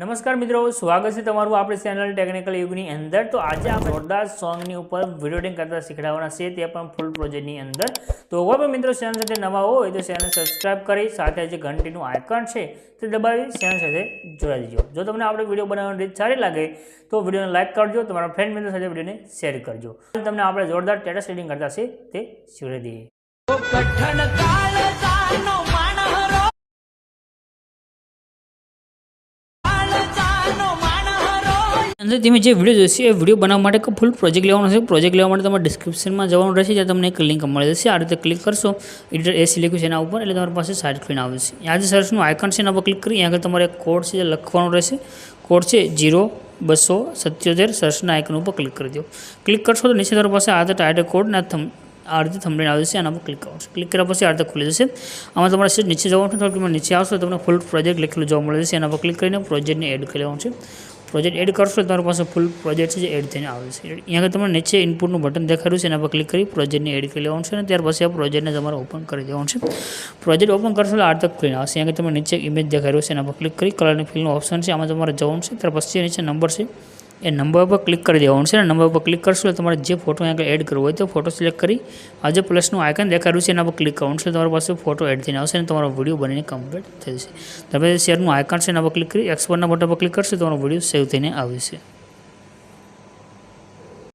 નમસ્કાર મિત્રો, સ્વાગત છે તમારું આપણી ચેનલ ટેકનિકલ યુગની અંદર। તો આજે આપણે જોરદાર સોંગની ઉપર વિડીયો એડિટિંગ કરતા શીખવાડવાના છે, તે પણ ફૂલ પ્રોજેક્ટની અંદર। તો હવે પણ મિત્રો ચેનલ સાથે નવા હોય તો ચેનલ સબસ્ક્રાઇબ કરી સાથે જે ઘંટીનું આઇકન છે તે દબાવી ચેનલ સાથે જોડાઈ દેજો। જો તમને આપણે વિડીયો બનાવવાની રીત સારી લાગે તો વિડીયોને લાઇક કરજો, તમારા ફ્રેન્ડ મિત્રો સાથે વિડીયોને શેર કરજો। તમને આપણે જોરદાર સ્ટેટસ એડિટિંગ કરતા છે તે શીખવાડી દઈએ। अंदर તમે જે વિડીયો જોઈશે એ વિડીયો બનાવવા માટે ફૂલ પ્રોજેક્ટ લેવાનો છે। પ્રોજેક્ટ લેવા માટે તમારે ડિસ્ક્રિપ્શનમાં જવાનું રહેશે, જ્યાં તમને એક લિંક મળી જશે। આ રીતે ક્લિક કરશો, એડિટર એ સિલેક્ટ છે એના ઉપર, એટલે તમારી પાસે સાઇટ સ્ક્રીન આવશે। આ જે સર્ચનું આઇકન છે એના પર ક્લિક કરી આગળ તમારે એક કોડ છે જે લખવાનો રહેશે। કોડ છે 0277 સર્ચના આઇકન ઉપર ક્લિક કરી દો। ક્લિક કરશો તો નીચે તમારી પાસે આ રીતે ટાઇટલ કોડ ના આ રીતે થંબનેલ આવે છે, આના પર ક્લિક કરશો। ક્લિક કર્યા પછી આ રીતે ખુલી જશે। આમાં તમારે સીટ નીચે જવાનું છે, થોડુંક નીચે આવશો તો તમને ફૂલ પ્રોજેક્ટ લખેલું જોવા મળે છે, એના પર ક્લિક કરીને પ્રોજેક્ટને એડ કરી લેવાનું છે। પ્રોજેક્ટ એડ કરશો તમારી પાસે ફૂલ પ્રોજેક્ટ છે જે એડ થઈને આવે છે। અહીંયા આગળ તમને નીચે ઇનપુટનું બટન દેખાડ્યું છે, એના પર ક્લિક કરી પ્રોજેક્ટને એડ કરી લેવાનું છે અને ત્યાર પછી આ પ્રોજેક્ટને તમારે ઓપન કરી દેવાનું છે। પ્રોજેક્ટ ઓપન કરશો એટલે આ તક સ્ક્રીન આવશે। અહીંયા તમે નીચે ઇમેજ દેખાડ્યું છે, એના પર ક્લિક કરી કલર અને ફિલનું ઓપ્શન છે, આમાં તમારે જવાનું છે। ત્યાર પછી નીચે નંબર છે એ નંબર પર ક્લિક કરી દેવાનું છે। અને નંબર પર ક્લિક કરશો એટલે તમારે જે ફોટો અહીંયા એડ કરવો હોય તો ફોટો સિલેક્ટ કરી આ જે પ્લસનું આઇકન દેખાડ્યું છે એના પર ક્લિક કરવાનું છે, તમારી પાસે ફોટો એડ થઈને આવશે અને તમારો વિડીયો બનીને કમ્પ્લીટ થઈ જશે। તમે શેરનું આઇકન છે એના પર ક્લિક કરી એક્સપોર્ટના બટન પર ક્લિક કરશો તો તમારો વિડીયો સેવ થઈને આવશે।